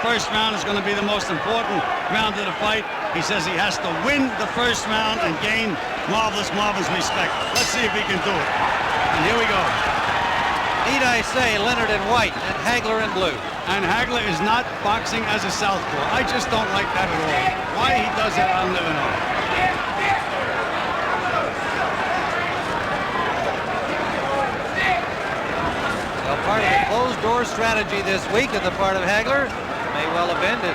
first round is going to be the most important round of the fight. He says he has to win the first round and gain Marvelous Marvin's respect. Let's see if he can do it. And here we go. Need I say, Leonard in white and Hagler in blue. And Hagler is not boxing as a southpaw. I just don't like that at all. Why he does that, I'll never know. Well, part of the closed-door strategy this week on the part of Hagler may well have been to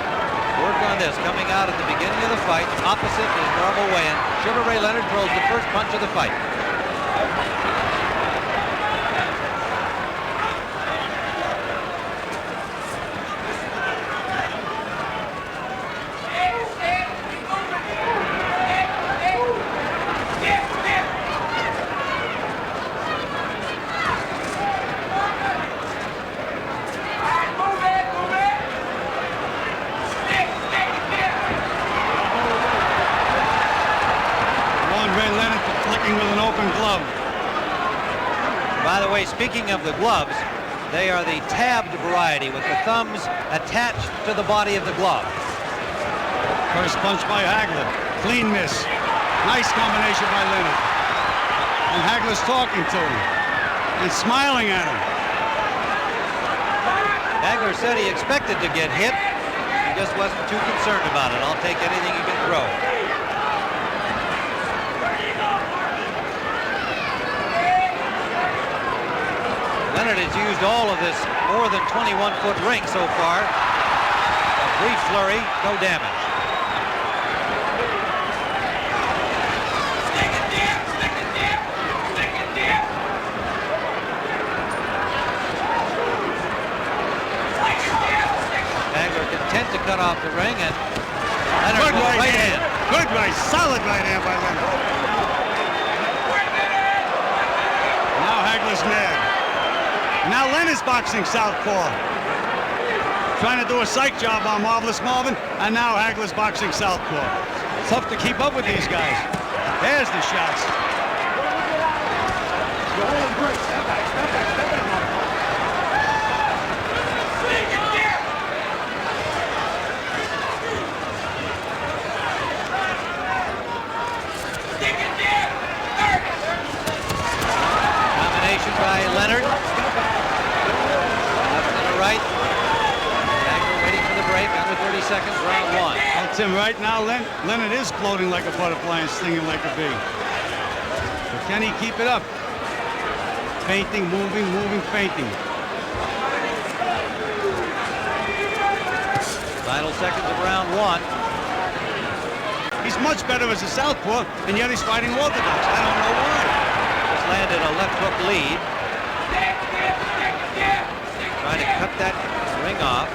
work on this. Coming out at the beginning of the fight, opposite his normal weigh-in, Sugar Ray Leonard throws the first punch of the fight. Speaking of the gloves, they are the tabbed variety with the thumbs attached to the body of the glove. First punch by Hagler. Clean miss. Nice combination by Leonard. And Hagler's talking to him and smiling at him. Hagler said he expected to get hit. He just wasn't too concerned about it. I'll take anything he can throw. Leonard has used all of this more than 21-foot ring so far. A brief flurry, no damage. Hagler content to cut off the ring, and Leonard good right hand. Good right, solid right hand by Leonard. Now Hagler's mad. Now Leonard's boxing southpaw. Trying to do a psych job on Marvelous Marvin, and now Hagler's boxing southpaw. Tough to keep up with these guys. There's the shots. Combination by Leonard. Right. Hagler waiting for the break. Under 30 seconds, round one. Well, Tim, right now, Leonard is floating like a butterfly and stinging like a bee. But can he keep it up? Feinting, moving, feinting. Final seconds of round one. He's much better as a southpaw, and yet he's fighting orthodox. I don't know why. Just landed a left hook lead. Trying to cut that ring off.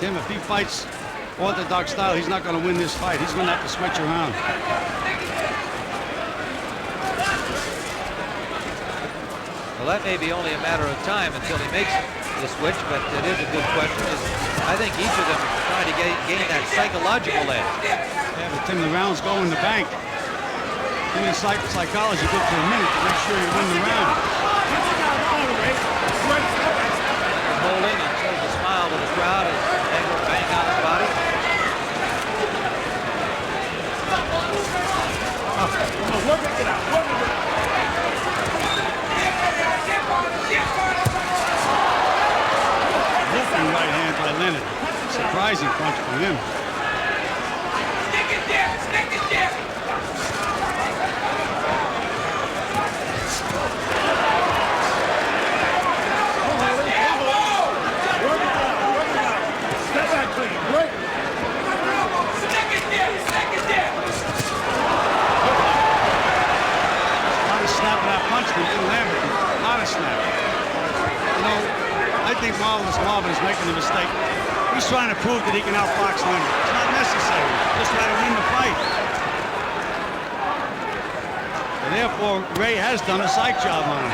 Tim, if he fights orthodox style, he's not going to win this fight. He's going to have to switch around. Well, that may be only a matter of time until he makes the switch, but it is a good question. I think each of them is trying to gain that psychological edge. Yeah, but Tim, the rounds go in the bank. Give me psychology good for a minute to make sure you win the round. Holding and shows a smile to the crowd as Hagler bang on his body. Lifting right hand by Leonard. Surprising punch for him. Stick it there! Not a snap. You know, I think Marvelous Marvin is making a mistake. He's trying to prove that he can outbox Leonard. It's not necessary. Just try to win the fight. And therefore, Ray has done a psych job on him.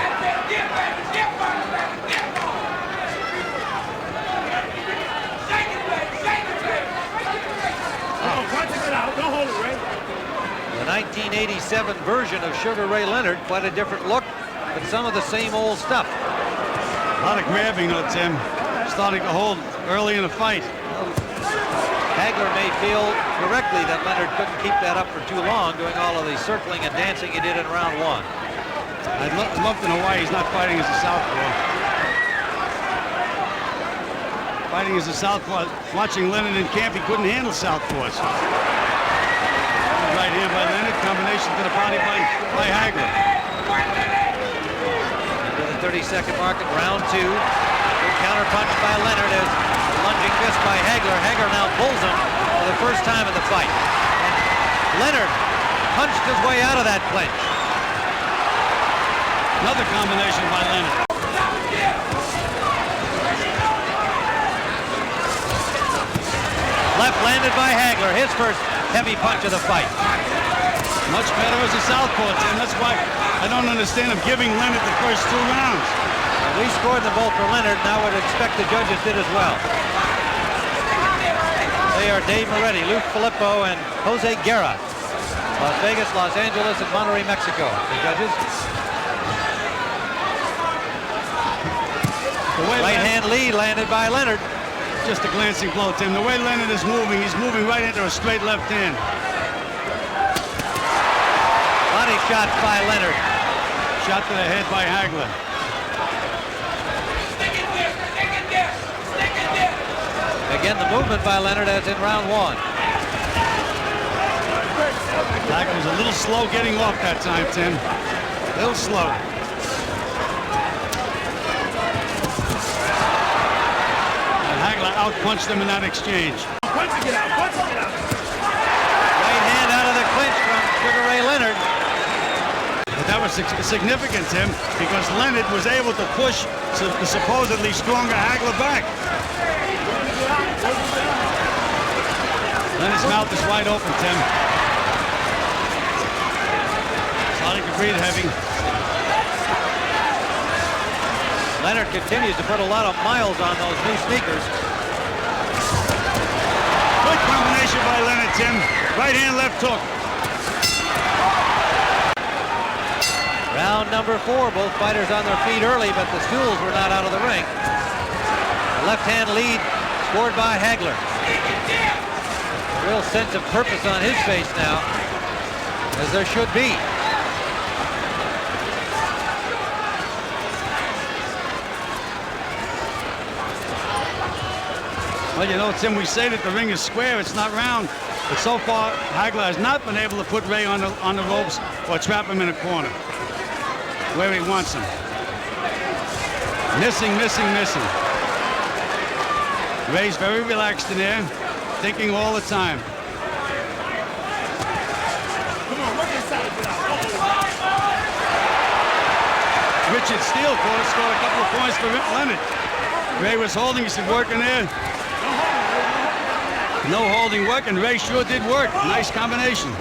The 1987 version of Sugar Ray Leonard, quite a different look, but some of the same old stuff. A lot of grabbing, though, Tim. starting to hold early in the fight. Hagler may feel correctly that Leonard couldn't keep that up for too long, doing all of the circling and dancing he did in round 1. I'd love to know why he's not fighting as a southpaw. Fighting as a southpaw, watching Leonard in camp, he couldn't handle southpaws. Right hand by Leonard, combination to the body by Hagler. Into the 30-second mark in round 2. Good counter punch by Leonard as a lunging fist by Hagler. Hagler now pulls him for the first time in the fight. And Leonard punched his way out of that clinch. Another combination by Leonard. Left landed by Hagler, his first heavy punch of the fight. Much better as a southpaw, Tim. That's why I don't understand him giving Leonard the first 2 rounds. We scored them both for Leonard, and I would expect the judges did as well. They are Dave Moretti, Luke Filippo, and Jose Guerra. Las Vegas, Los Angeles, and Monterrey, Mexico. The judges. Right hand lead landed by Leonard. Just a glancing blow, Tim. The way Leonard is moving, he's moving right into a straight left hand. Body shot by Leonard. Shot to the head by Hagler. Again, the movement by Leonard as in round 1. Hagler was a little slow getting off that time, Tim. A little slow. Hagler outpunched him in that exchange. Right hand out of the clinch from Sugar Ray Leonard. But that was significant, Tim, because Leonard was able to push the supposedly stronger Hagler back. Leonard's mouth is wide open, Tim. Starting to breathe heavy. Leonard continues to put a lot of miles on those new sneakers. Good combination by Leonard, Tim. Right hand, left hook. Round number 4, both fighters on their feet early, but the stools were not out of the ring. Left hand lead scored by Hagler. Real sense of purpose on his face now, as there should be. Well, you know, Tim, we say that the ring is square, it's not round. But so far, Hagler has not been able to put Ray on the ropes or trap him in a corner where he wants him. Missing, missing, missing. Ray's very relaxed in there, thinking all the time. Richard Steele scored a couple of points for Leonard. Ray was holding, he said, working there. No holding work, and Ray sure did work. Nice combination.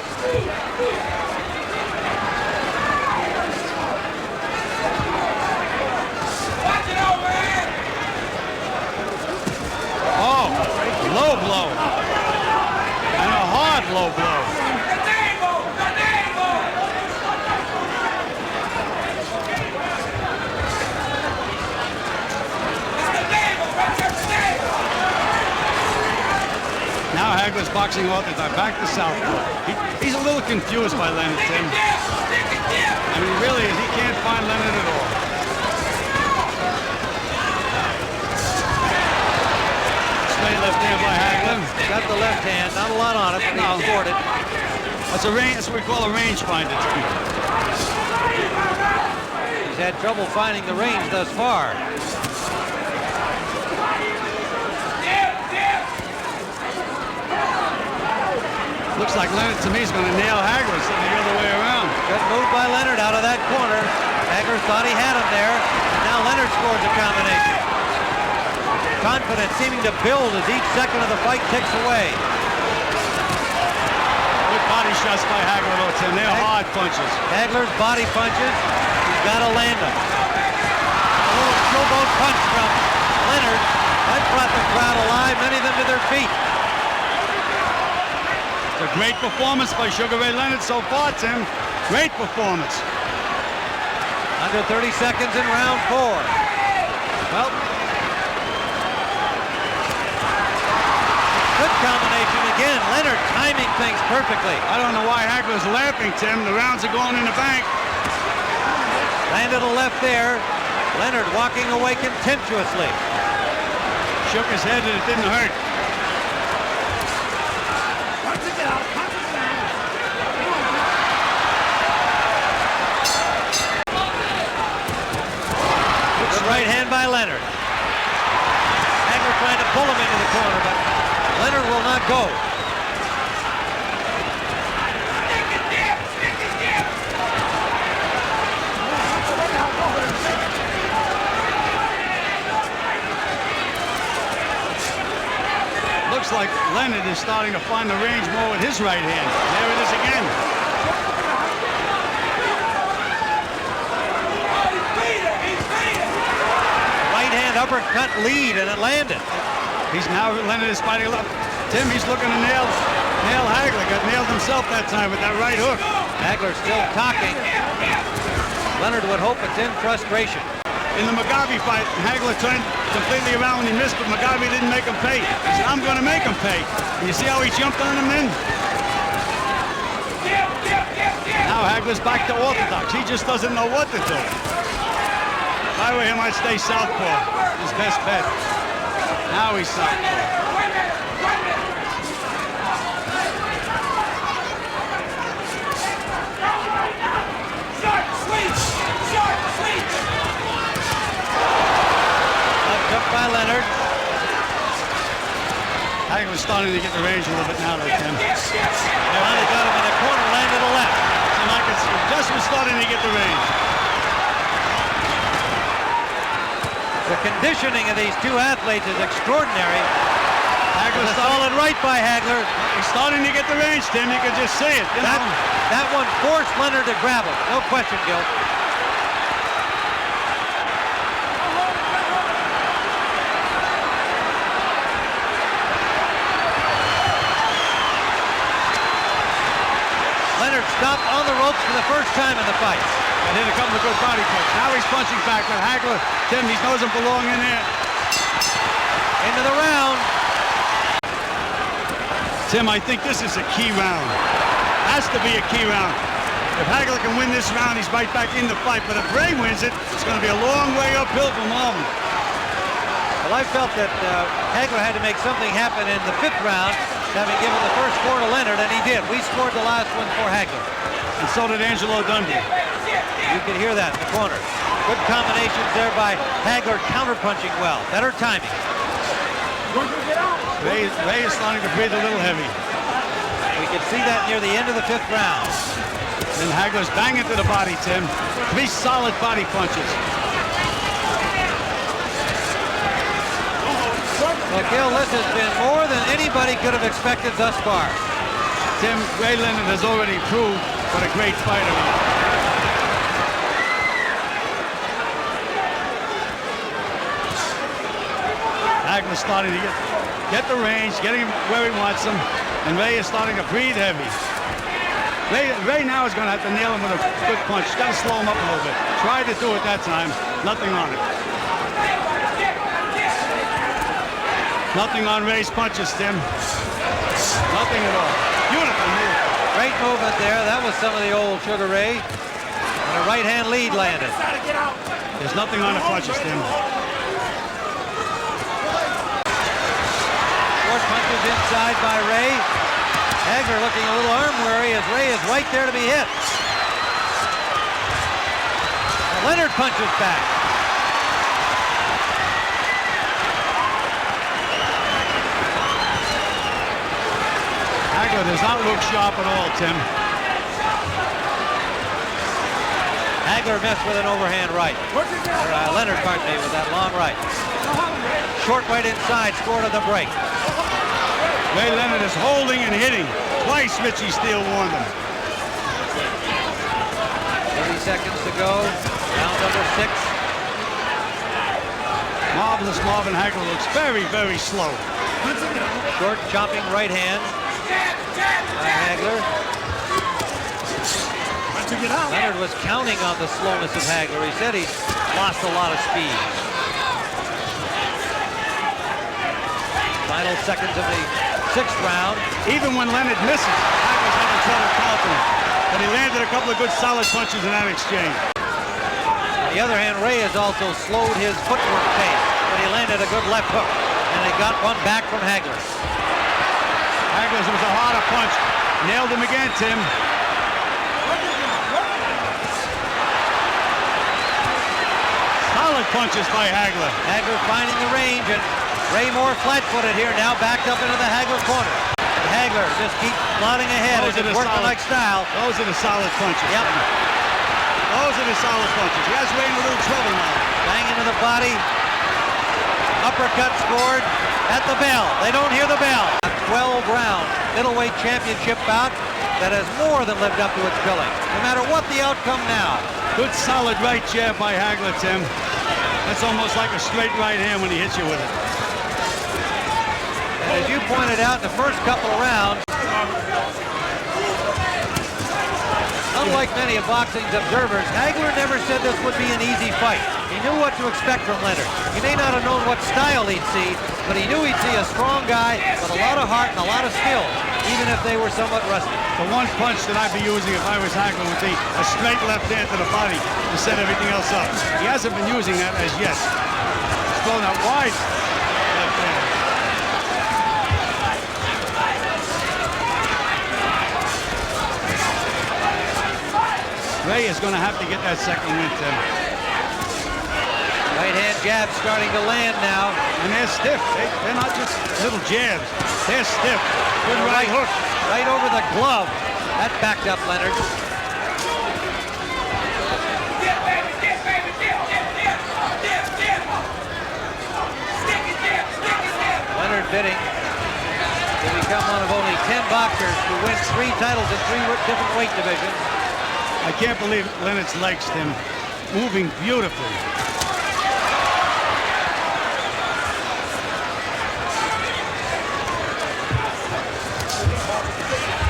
Oh, low blow. And a hard low blow. Now Hagler's boxing authors are back to southpaw. He's a little confused by Leonard, Tim. I mean, really, he can't find Leonard at all. Straight left hand by Hagler. Got the left hand, not a lot on it, but he scored it. That's what we call a range finder. He's had trouble finding the range thus far. Looks like Leonard, to me, is going to nail Hagler instead of the other way around. Good move by Leonard out of that corner. Hagler thought he had him there. Now Leonard scores a combination. Confidence seeming to build as each second of the fight ticks away. Good body shots by Hagler, though, Tim. They're hard punches. Hagler's body punches. He's got to land them. A little showboat punch from Leonard. That brought the crowd alive, many of them to their feet. It's a great performance by Sugar Ray Leonard so far, Tim. Great performance. Under 30 seconds in round 4. Well, and Leonard timing things perfectly. I don't know why Hagler's laughing, Tim. The rounds are going in the bank. Landed a left there. Leonard walking away contemptuously. Shook his head and it didn't hurt. Good right hand by Leonard. Hagler trying to pull him into the corner, but Leonard will not go. Looks like Leonard is starting to find the range more with his right hand. There it is again. Right hand uppercut lead, and it landed. Leonard is fighting left. Tim, he's looking to nail Hagler. Got nailed himself that time with that right hook. Hagler still talking. Leonard would hope it's in frustration. In the Mugabe fight, Hagler turned completely around when he missed, but Mugabe didn't make him pay. He said, I'm going to make him pay. And you see how he jumped on him then? Now Hagler's back to orthodox. He just doesn't know what to do. If I were him, I'd stay southpaw. His best bet. Now he's southpaw. By Leonard. Hagler's starting to get the range a little bit now, though, Tim. Finally got him in the corner, landed a left. And like it's just was starting to get the range. The conditioning of these two athletes is extraordinary. Hagler's solid right by Hagler. He's starting to get the range, Tim. You can just see it. That one forced Leonard to grab him. No question, Gil. Stopped on the ropes for the first time in the fight. And hit a couple of good body punches. Now he's punching back, but Hagler, Tim, he doesn't belong in there. Into the round. Tim, I think this is a key round. Has to be a key round. If Hagler can win this round, he's right back in the fight. But if Ray wins it, it's going to be a long way uphill for Marvin. Well, I felt that Hagler had to make something happen in the 5th round, having given the first 4 to Leonard, and he did. We scored the last one for Hagler. And so did Angelo Dundee. You can hear that in the corner. Good combinations there by Hagler, counter-punching well. Better timing. Ray is starting to breathe a little heavy. We can see that near the end of the 5th round. And Hagler's banging to the body, Tim. 3 solid body punches. Well, Gil, this has been more than anybody could have expected thus far. Tim, Ray Leonard has already proved what a great fighter he is. Hagler's starting to get the range, getting him where he wants him, and Ray is starting to breathe heavy. Ray now is going to have to nail him with a good punch. He's got to slow him up a little bit. Tried to do it that time. Nothing on it. Nothing on Ray's punches, Tim. Nothing at all. Beautiful move. Great movement there. That was some of the old Sugar Ray. And a right-hand lead landed. There's nothing on the punches, Tim. Short punches inside by Ray. Hagler looking a little arm weary as Ray is right there to be hit. Leonard punches back. Hagler does not look sharp at all, Tim. Hagler missed with an overhand right. Leonard, pardon me, with that long right. Short right inside, scored on the break. Ray Leonard is holding and hitting. Twice Richie Steele warned him. 30 seconds to go. Round number 6. Marvelous Marvin Hagler looks very, very slow. Short chopping right hand by Hagler. Leonard was counting on the slowness of Hagler. He said he's lost a lot of speed. Final seconds of the 6th round. Even when Leonard misses, Hagler's having trouble countering. But he landed a couple of good solid punches in that exchange. On the other hand, Ray has also slowed his footwork pace, but he landed a good left hook, and he got one back from Hagler. Hagler's was a harder punch. Nailed him again, Tim. Solid punches by Hagler. Hagler finding the range, and Ray more flat-footed here, now backed up into the Hagler corner. And Hagler just keeps plodding ahead in his workmanlike style. Those are the solid punches. Yep. Those are the solid punches. He has Ray in a little trouble now. Bang into the body. Uppercut scored at the bell. They don't hear the bell. A 12-round middleweight championship bout that has more than lived up to its billing, no matter what the outcome now. Good solid right jab by Hagler, Tim. That's almost like a straight right hand when he hits you with it. And as you pointed out in the first couple of rounds, unlike many of boxing's observers, Hagler never said this would be an easy fight. He knew what to expect from Leonard. He may not have known what style he'd see, but he knew he'd see a strong guy with a lot of heart and a lot of skill, even if they were somewhat rusty. The one punch that I'd be using if I was Hagler would be a straight left hand to the body to set everything else up. He hasn't been using that as yet. He's throwing that wide left hand. Ray is going to have to get that second win, Tim. Right hand jab starting to land now. And they're stiff. They're not just little jabs. They're stiff. Good right hook. Right over the glove. That backed up Leonard. Leonard bidding to become one of only 10 boxers to win 3 titles in 3 different weight divisions. I can't believe Leonard's legs, Tim. Moving beautifully.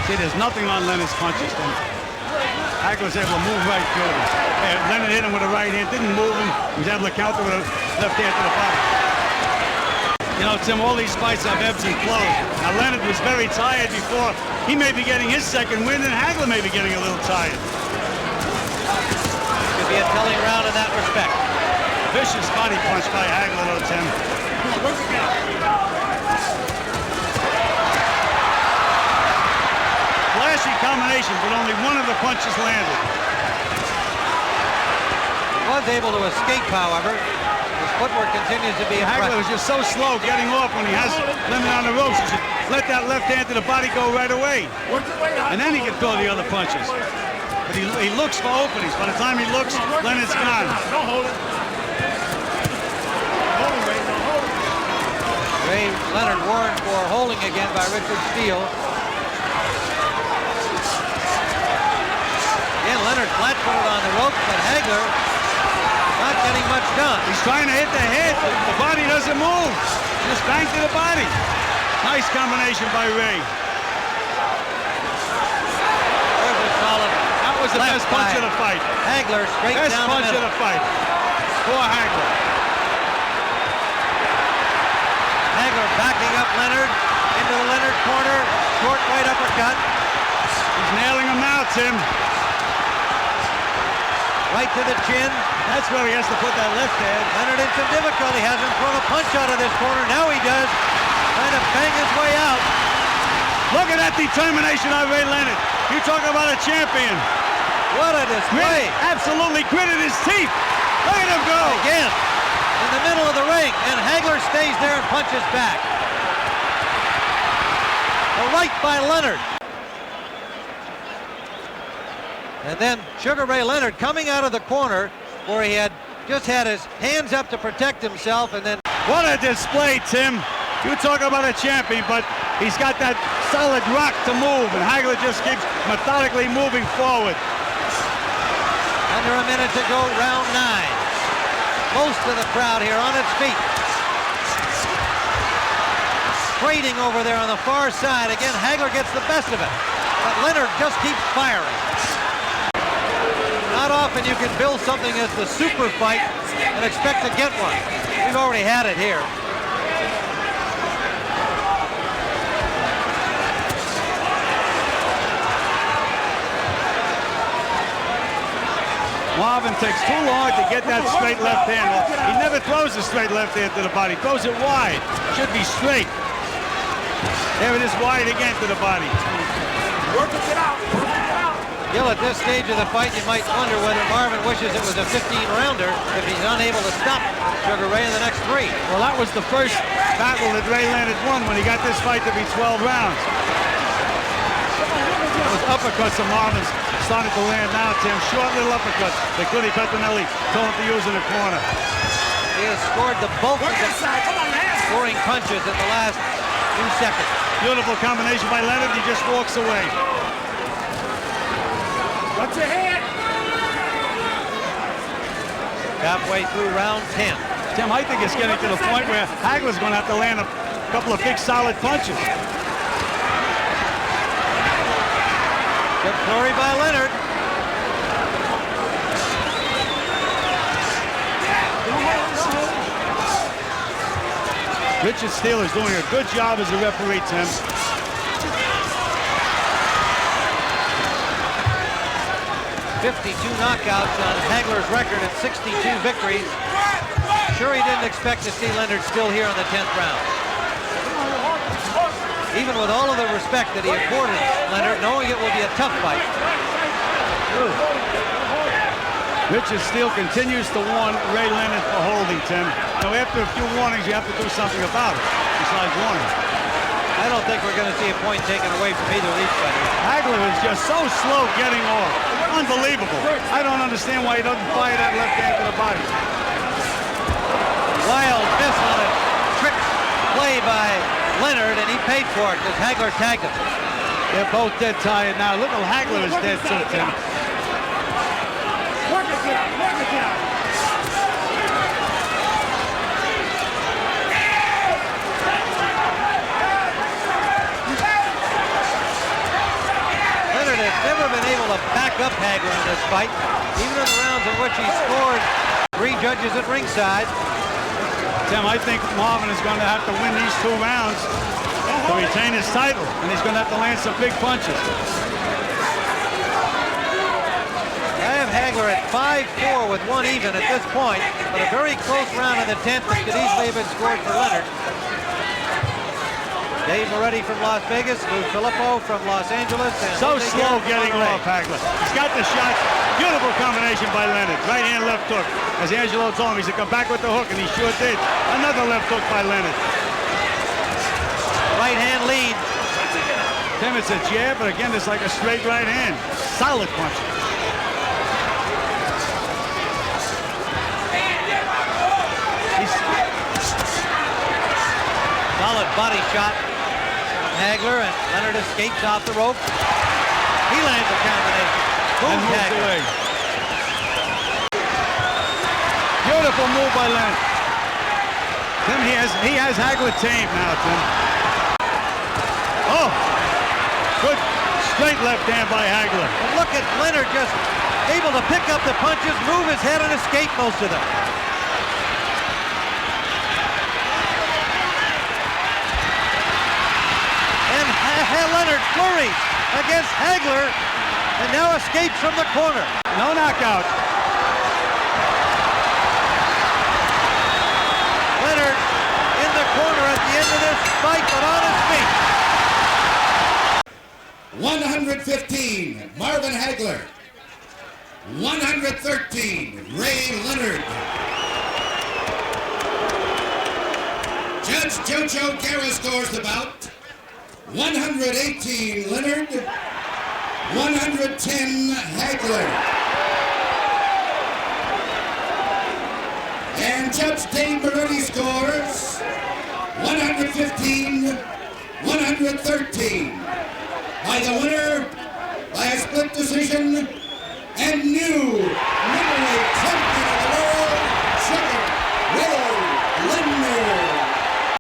See, there's nothing on Leonard's punches, Tim. Hagler's able to move right through him. Leonard hit him with a right hand, didn't move him. He was able to counter with a left hand to the body. You know, Tim, all these fights have ebbs and flows. Now, Leonard was very tired before. He may be getting his second win, and Hagler may be getting a little tired. Could be a telling round in that respect. Vicious body punch by Hagler, though, Tim. Flashy combination, but only one of the punches landed. He was able to escape, however. His footwork continues to be Hagler impressive. was just so slow getting off when he has Leonard on the ropes. He should let that left hand to the body go right away. And then he can throw the other punches. But he looks for openings. By the time he looks, Leonard's gone. Ray Leonard warned for holding again by Richard Steele. Again, Leonard flat-footed on the ropes, but Hagler not getting much done. He's trying to hit the head. The body doesn't move. Just bang to the body. Nice combination by Ray. There's a solid. That was the best punch of the fight. Hagler straight Best down punch the of middle. the fight for Hagler. Hagler backing up Leonard into the Leonard corner. Short right uppercut. He's nailing him now, Tim. Right to the chin. That's where he has to put that left hand. Leonard in some difficulty. Hasn't thrown a punch out of this corner. Now he does. Trying to bang his way out. Look at that determination of Ray Leonard. You talk about a champion. What a display. Absolutely gritted his teeth. Look at him go. Again, in the middle of the ring, and Hagler stays there and punches back. A right by Leonard. And then Sugar Ray Leonard coming out of the corner where he had just had his hands up to protect himself, and then What a display, Tim. You talk about a champion, but he's got that solid rock to move, and Hagler just keeps methodically moving forward. under a minute to go, round 9. Most of the crowd here on its feet. Trading over there on the far side. Again, Hagler gets the best of it, but Leonard just keeps firing. Not often you can build something as the super fight and expect to get one. We've already had it here. Marvin takes too long to get that straight left hand off. He never throws a straight left hand to the body. He throws it wide. Should be straight. There it is, wide again to the body. Work it out. Work it out. Gil, at this stage of the fight, you might wonder whether Marvin wishes it was a 15-rounder if he's unable to stop Sugar Ray in the next 3. Well, that was the first battle that Ray Leonard won when he got this fight to be 12 rounds. Those uppercuts of Marvin's starting to land now, Tim. Short little uppercuts. They could have Petronelli told him to use in the corner. He has scored the bulk of the scoring punches in the last few seconds. Beautiful combination by Leonard. He just walks away. Watch your head. Halfway through round 10. Tim, I think it's getting to the point where Hagler's going to have to land a couple of big, solid punches. Good flurry by Leonard. Richard Steele is doing a good job as a referee, Tim. .52 knockouts on Hagler's record at 62 victories. Sure, he didn't expect to see Leonard still here in the 10th round. Even with all of the respect that he accorded Leonard, knowing it will be a tough fight. Richard Steele continues to warn Ray Leonard for holding, Tim. Now, after a few warnings, you have to do something about it, besides warning. I don't think we're going to see a point taken away from either of these fighters. Hagler is just so slow getting off. Unbelievable. I don't understand why he doesn't fire that left hand to the body. Wild miss on a trick play by Leonard, and he paid for it because Hagler tagged him. They're both dead tired now. Look, Hagler is dead too, Tim. Work it out. Work it out. Leonard has never been able to back up Hagler in this fight, even in the rounds in which he scored 3 judges at ringside. Tim, I think Marvin is going to have to win these 2 rounds to retain his title, and he's going to have to land some big punches. I have Hagler at 5-4 with 1 even at this point, but a very close round in the 10th that could easily have been scored for Leonard. Dave Moretti from Las Vegas, Lou Filippo from Los Angeles. And So Jose slow Guerra from getting Monterrey. off, Hagler. He's got the shot. Beautiful combination by Leonard. Right hand, left hook. As Angelo told him, he said, come back with the hook, and he sure did. Another left hook by Leonard. Right hand lead. Tim, it's a jab, but again, it's like a straight right hand. Solid punch. Solid body shot from Hagler, and Leonard escapes off the rope. He lands a combination. And Boom, moves Hagler. away. Beautiful move by Leonard. Tim, he has Hagler tamed now, Tim. Oh, good straight left hand by Hagler. And look at Leonard just able to pick up the punches, move his head, and escape most of them. And Leonard flurries against Hagler, and now escapes from the corner. No knockout. Leonard in the corner at the end of this fight, but on his feet. 115, Marvin Hagler. 113, Ray Leonard. Judge Jojo Guerra scores the bout. 118, Leonard. 110, Hagler. And Judge Dave Moretti scores 115, 113.